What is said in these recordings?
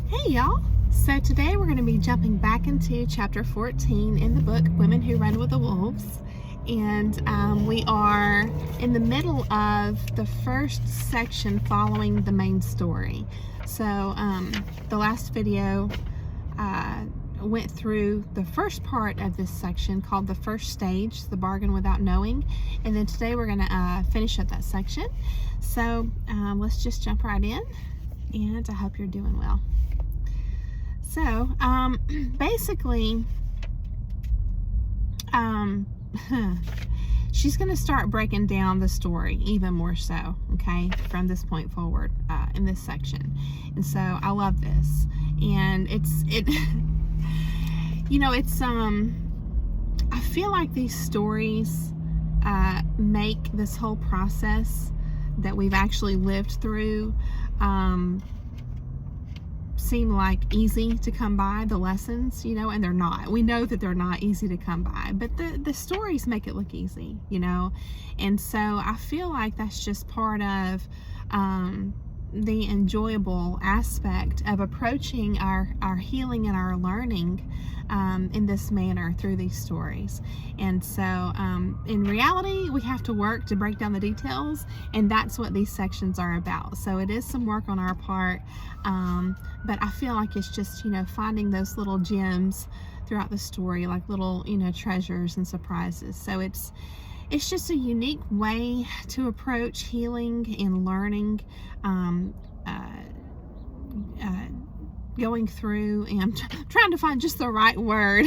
Hey y'all! So today we're going to be jumping back into chapter 14 in the book Women Who Run with the Wolves, and we are in the middle of the first section following the main story. So the last video went through the first part of this section called the first stage, the bargain without knowing, and then today we're going to finish up that section. So let's just jump right in, and I hope you're doing well. So, basically, she's going to start breaking down the story even more so, okay, from this point forward in this section. And so I love this. And I feel like these stories make this whole process that we've actually lived through seem like easy to come by, the lessons, and they're not. We know that they're not easy to come by, but the stories make it look easy, and so I feel like that's just part of the enjoyable aspect of approaching our healing and our learning in this manner through these stories. And so in reality, we have to work to break down the details, and that's what these sections are about. So it is some work on our part, but I feel like it's just finding those little gems throughout the story, like little treasures and surprises. So it's just a unique way to approach healing and learning, going through and trying to find just the right word,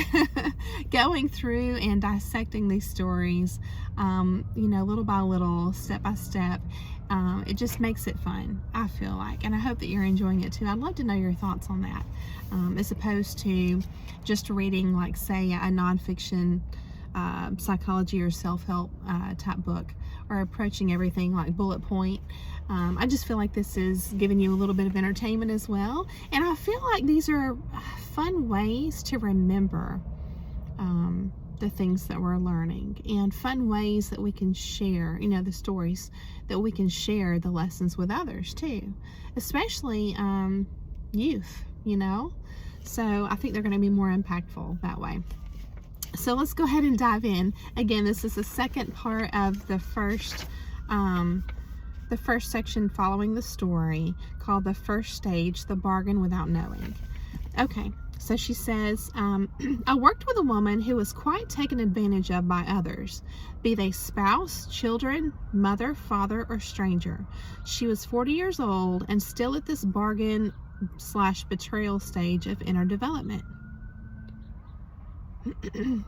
going through and dissecting these stories, little by little, step by step. It just makes it fun, I feel like, and I hope that you're enjoying it too. I'd love to know your thoughts on that, as opposed to just reading, like, say, a nonfiction psychology or self-help type book, or approaching everything like bullet point. I just feel like this is giving you a little bit of entertainment as well, and I feel like these are fun ways to remember the things that we're learning, and fun ways that we can share, the stories that we can share, the lessons with others too, especially youth, so I think they're going to be more impactful that way. So let's go ahead and dive in. Again, this is the second part of the first section following the story, called the first stage, the bargain without knowing. Okay, so she says, I worked with a woman who was quite taken advantage of by others, be they spouse, children, mother, father, or stranger. She was 40 years old and still at this bargain/betrayal stage of inner development.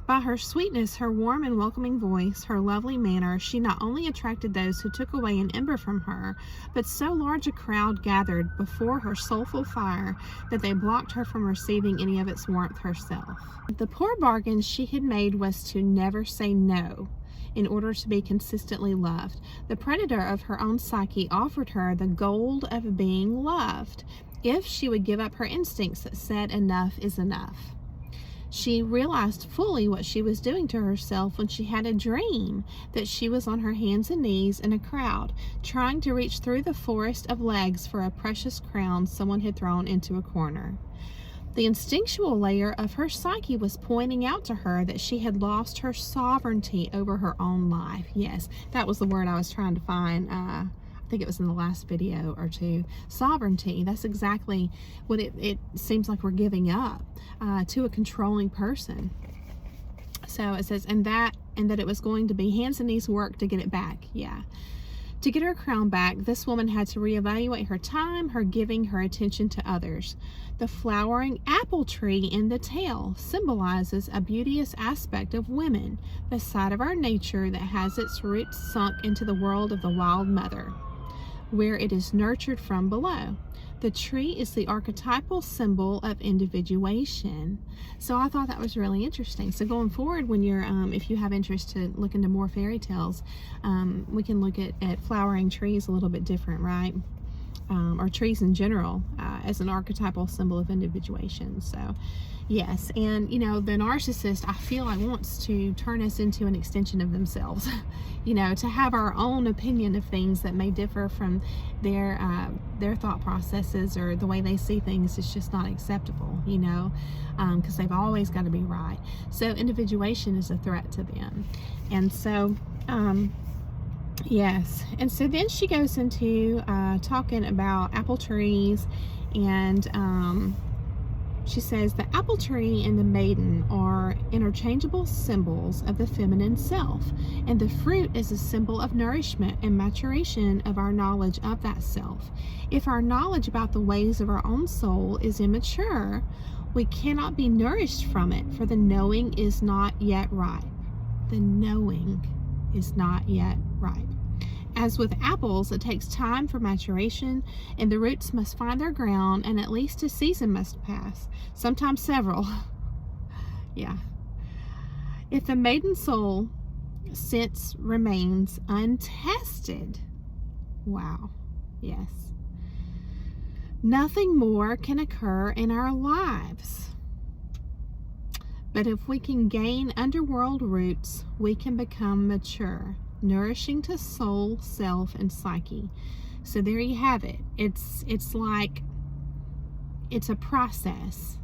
By her sweetness, her warm and welcoming voice, her lovely manner, she not only attracted those who took away an ember from her, but so large a crowd gathered before her soulful fire that they blocked her from receiving any of its warmth herself. The poor bargain she had made was to never say no in order to be consistently loved. The predator of her own psyche offered her the gold of being loved if she would give up her instincts that said enough is enough. She realized fully what she was doing to herself when she had a dream that she was on her hands and knees in a crowd, trying to reach through the forest of legs for a precious crown someone had thrown into a corner. The instinctual layer of her psyche was pointing out to her that she had lost her sovereignty over her own life. Yes, that was the word I was trying to find. I think it was in the last video or two. Sovereignty. That's exactly what it seems like we're giving up to a controlling person. So it says, and that it was going to be hands and knees work to get it back. Yeah. To get her crown back, this woman had to reevaluate her time, her giving, her attention to others. The flowering apple tree in the tale symbolizes a beauteous aspect of women, the side of our nature that has its roots sunk into the world of the wild mother, where it is nurtured from below. The tree is the archetypal symbol of individuation. So I thought that was really interesting. So going forward, when you're, if you have interest to look into more fairy tales, we can look at flowering trees a little bit different, right? Or trees in general, as an archetypal symbol of individuation. So Yes, and the narcissist, I feel like, wants to turn us into an extension of themselves. To have our own opinion of things that may differ from their thought processes, or the way they see things is just not acceptable. Because they've always got to be right. So individuation is a threat to them, and so. Yes, and so then she goes into talking about apple trees, and she says the apple tree and the maiden are interchangeable symbols of the feminine self, and the fruit is a symbol of nourishment and maturation of our knowledge of that self. If our knowledge about the ways of our own soul is immature, we cannot be nourished from it, for the knowing is not yet ripe. The knowing is not yet ripe. As with apples, it takes time for maturation, and the roots must find their ground, and at least a season must pass, sometimes several. Yeah. If the maiden soul sense remains untested, wow, yes, nothing more can occur in our lives. But if we can gain underworld roots, we can become mature, nourishing to soul, self, and psyche. So there you have it. It's like, it's a process.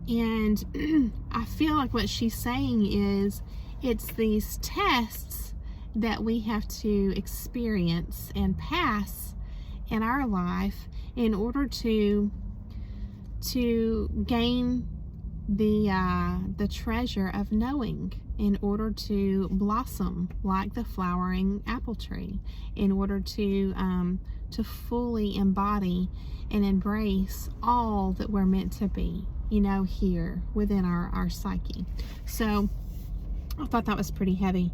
And I feel like what she's saying is, it's these tests that we have to experience and pass in our life in order to gain the treasure of knowing, in order to blossom like the flowering apple tree, in order to fully embody and embrace all that we're meant to be, here within our psyche. So I thought that was pretty heavy.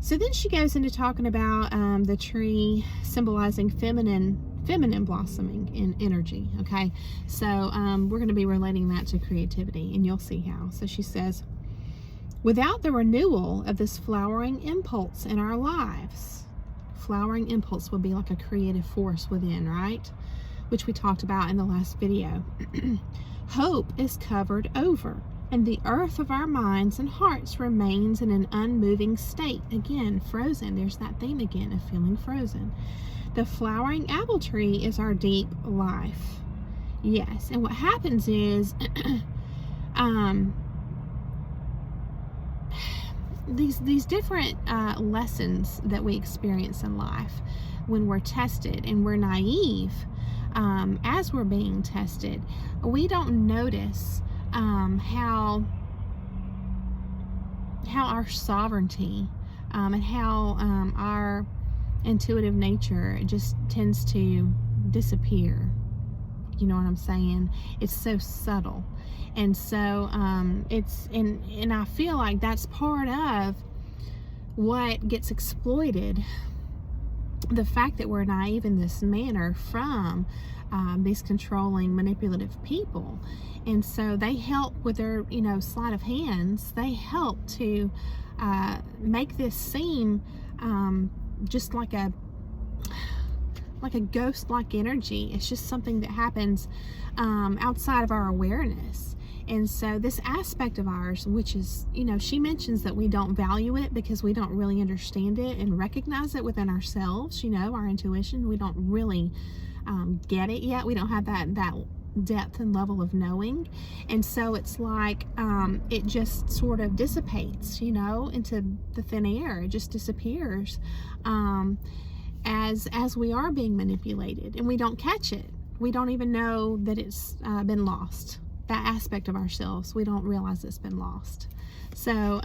So then she goes into talking about the tree symbolizing feminine blossoming in energy. Okay, so we're going to be relating that to creativity, and you'll see how. So she says, without the renewal of this flowering impulse in our lives, flowering impulse will be like a creative force within, right? Which we talked about in the last video. Hope is covered over, and the earth of our minds and hearts remains in an unmoving state. Again, frozen. There's that theme again of feeling frozen. The flowering apple tree is our deep life. Yes, and what happens is these different lessons that we experience in life, when we're tested and we're naive, as we're being tested, we don't notice how our sovereignty and how our intuitive nature just tends to disappear. You know what I'm saying? It's so subtle. And so and I feel like that's part of what gets exploited, the fact that we're naive in this manner from these controlling, manipulative people. And so they help with their sleight of hands. They help to make this seem just like a ghost-like energy. It's just something that happens outside of our awareness. And so this aspect of ours, which is, she mentions that we don't value it because we don't really understand it and recognize it within ourselves, our intuition. We don't really get it yet. We don't have that depth and level of knowing. And so it's like it just sort of dissipates, into the thin air. It just disappears as we are being manipulated, and we don't catch it. We don't even know that it's been lost. That aspect of ourselves, we don't realize it's been lost. So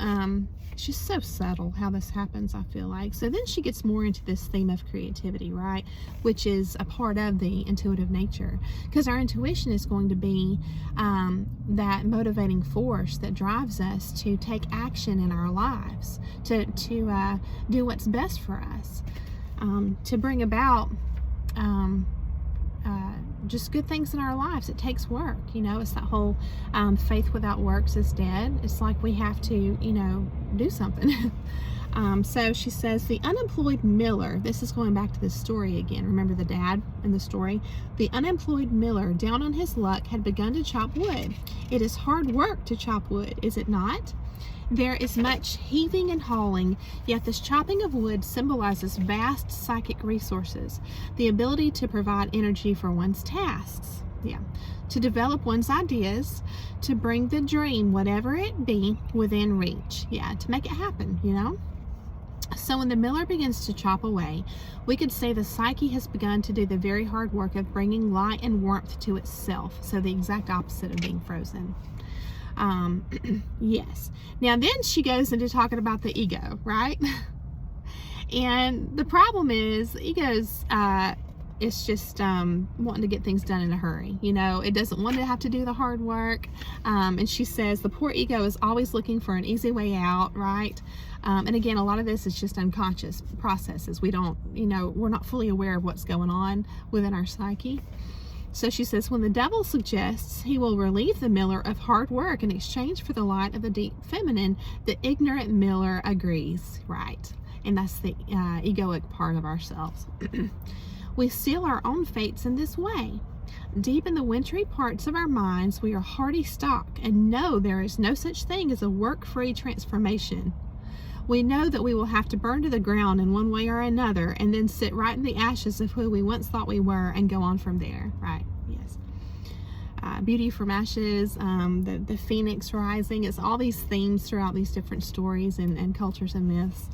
it's just so subtle how this happens, I feel like. So then she gets more into this theme of creativity, right? Which is a part of the intuitive nature, because our intuition is going to be that motivating force that drives us to take action in our lives, to do what's best for us, to bring about just good things in our lives. It takes work. It's that whole faith without works is dead. It's like we have to do something. So she says, the unemployed miller, this is going back to this story again. Remember the dad in the story? The unemployed miller, down on his luck, had begun to chop wood. It is hard work to chop wood, is it not? There is much heaving and hauling, yet this chopping of wood symbolizes vast psychic resources, the ability to provide energy for one's tasks. Yeah, to develop one's ideas, to bring the dream, whatever it be, within reach. Yeah, to make it happen, you know? So when the miller begins to chop away, we could say the psyche has begun to do the very hard work of bringing light and warmth to itself. So the exact opposite of being frozen. Yes. Now then she goes into talking about the ego, right? And the problem is, ego's it's just wanting to get things done in a hurry. You know, it doesn't want to have to do the hard work. And she says the poor ego is always looking for an easy way out, right? And again, a lot of this is just unconscious processes. We don't, you know, we're not fully aware of what's going on within our psyche. So she says, when the devil suggests he will relieve the miller of hard work in exchange for the light of the deep feminine, the ignorant miller agrees, right? And that's the egoic part of ourselves. We seal our own fates in this way. Deep in the wintry parts of our minds, we are hardy stock and know there is no such thing as a work-free transformation. We know that we will have to burn to the ground in one way or another and then sit right in the ashes of who we once thought we were and go on from there, right? Yes. Beauty from ashes, the phoenix rising, it's all these themes throughout these different stories and cultures and myths.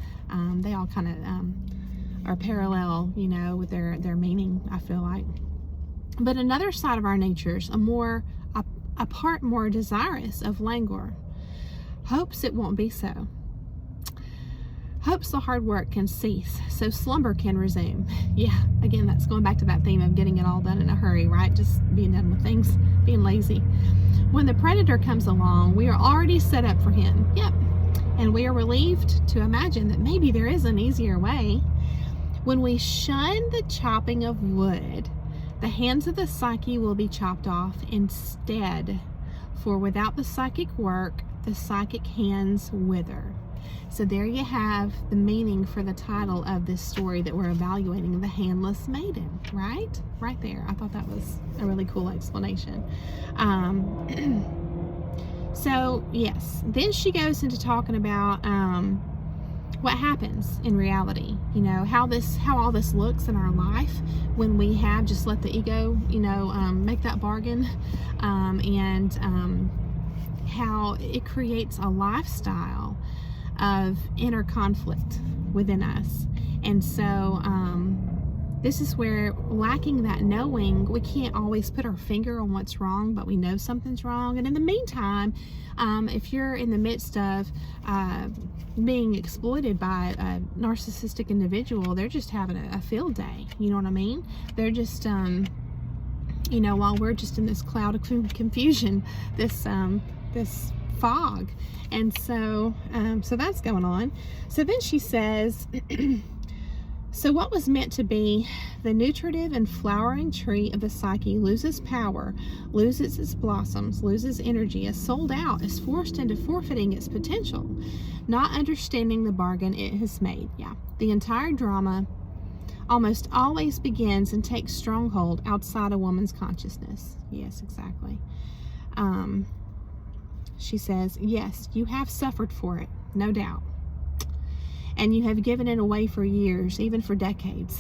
They all kind of are parallel, you know, with their meaning, I feel like. But another side of our natures, a part more desirous of languor, hopes it won't be so. Hopes the hard work can cease, so slumber can resume. Yeah, again, that's going back to that theme of getting it all done in a hurry, right? Just being done with things, being lazy. When the predator comes along, we are already set up for him. Yep. And we are relieved to imagine that maybe there is an easier way. When we shun the chopping of wood, the hands of the psyche will be chopped off instead. For without the psychic work, the psychic hands wither. So there you have the meaning for the title of this story that we're evaluating, The Handless Maiden, right? Right there. I thought that was a really cool explanation. So, yes. Then she goes into talking about what happens in reality, you know, how all this looks in our life when we have just let the ego, you know, make that bargain, and how it creates a lifestyle of inner conflict within us. And so this is where, lacking that knowing, we can't always put our finger on what's wrong, but we know something's wrong. And in the meantime, if you're in the midst of being exploited by a narcissistic individual, they're just having a field day, you know what I mean? They're just you know, while we're just in this cloud of confusion, this fog. And so so that's going on. So then she says, so what was meant to be the nutritive and flowering tree of the psyche loses power, loses its blossoms, loses energy, is sold out, is forced into forfeiting its potential, not understanding the bargain it has made. Yeah, the entire drama almost always begins and takes stronghold outside a woman's consciousness. Yes, exactly. She says, yes, you have suffered for it, no doubt. And you have given it away for years, even for decades.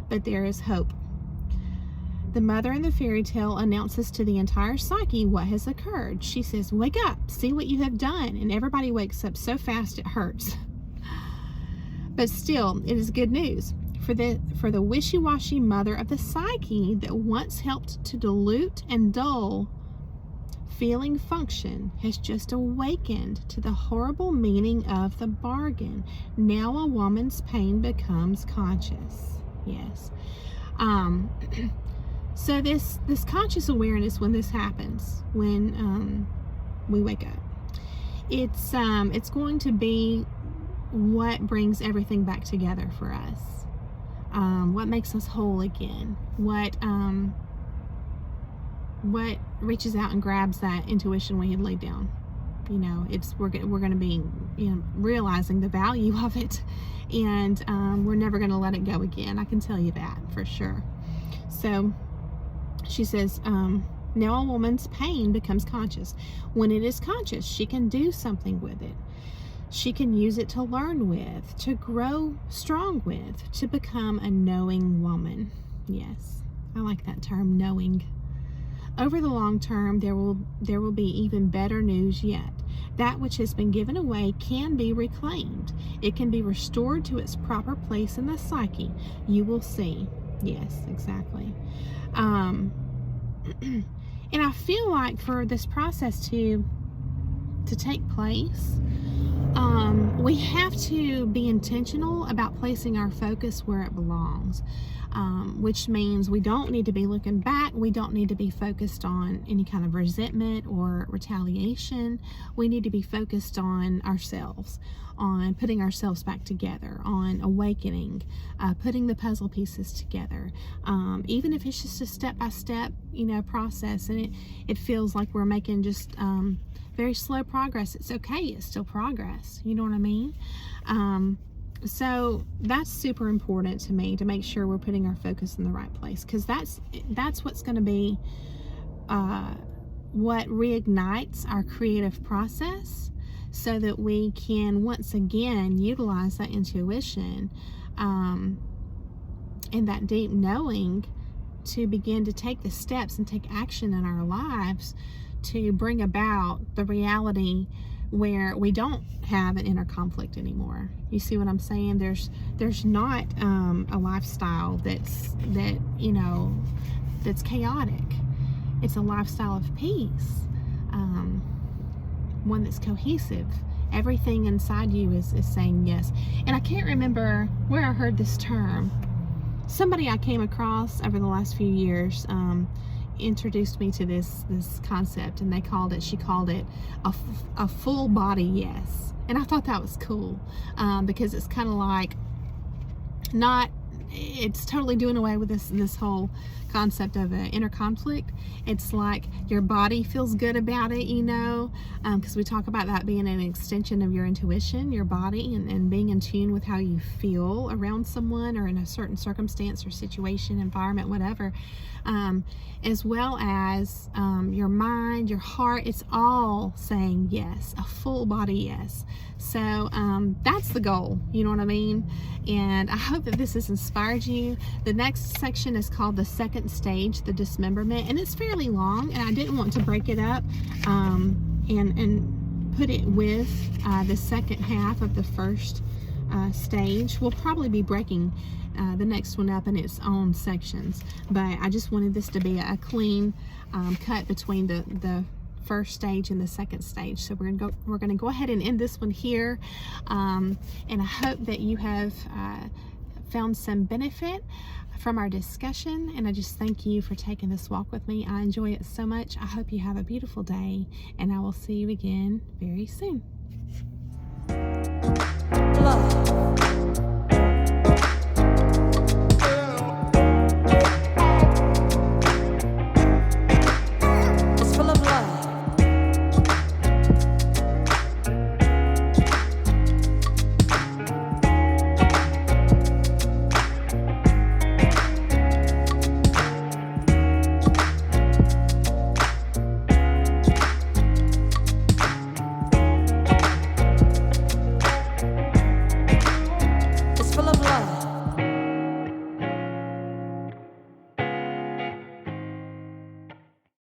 But there is hope. The mother in the fairy tale announces to the entire psyche what has occurred. She says, wake up, see what you have done. And everybody wakes up so fast it hurts. But still, it is good news. For the wishy-washy mother of the psyche that once helped to dilute and dull feeling function has just awakened to the horrible meaning of the bargain. Now a woman's pain becomes conscious. Yes. So this conscious awareness, when this happens, when we wake up, it's going to be what brings everything back together for us. What makes us whole again? What reaches out and grabs that intuition we had laid down. we're going to be, realizing the value of it, and we're never going to let it go again. I can tell you that for sure. So she says, now a woman's pain becomes conscious. When it is conscious, she can do something with it. She can use it to learn with, to grow strong with, to become a knowing woman. Yes, I like that term, knowing. Over the long term, there will be even better news yet. That which has been given away can be reclaimed. It can be restored to its proper place in the psyche. You will see. Yes, exactly. And I feel like for this process to take place, we have to be intentional about placing our focus where it belongs, which means we don't need to be looking back. We don't need to be focused on any kind of resentment or retaliation. We need to be focused on ourselves, on putting ourselves back together, on awakening, putting the puzzle pieces together. Even if it's just a step-by-step, process, and it feels like we're making just very slow progress. It's okay. It's still progress. You know what I mean? So that's super important to me, to make sure we're putting our focus in the right place, because that's what's going to be what reignites our creative process, so that we can once again utilize that intuition and that deep knowing to begin to take the steps and take action in our lives to bring about the reality where we don't have an inner conflict anymore. You see what I'm saying? There's not a lifestyle that's chaotic. It's a lifestyle of peace, one that's cohesive. Everything inside you is saying yes. And I can't remember where I heard this term. Somebody I came across over the last few years introduced me to this concept, and she called it a full body yes. And I thought that was cool, because it's kind of like it's totally doing away with this whole concept of an inner conflict. It's like your body feels good about it, because we talk about that being an extension of your intuition, your body, and being in tune with how you feel around someone or in a certain circumstance or situation, environment, whatever, as well as your mind, your heart. It's all saying yes, a full body yes. So that's the goal, you know what I mean? And I hope that this has inspired you. The next section is called the second stage, the dismemberment, and it's fairly long, and I didn't want to break it up and put it with the second half of the first stage. We'll probably be breaking the next one up in its own sections, but I just wanted this to be a clean cut between the first stage and the second stage. So we're gonna go ahead and end this one here, and I hope that you have found some benefit from our discussion, and I just thank you for taking this walk with me. I enjoy it so much. I hope you have a beautiful day, and I will see you again very soon.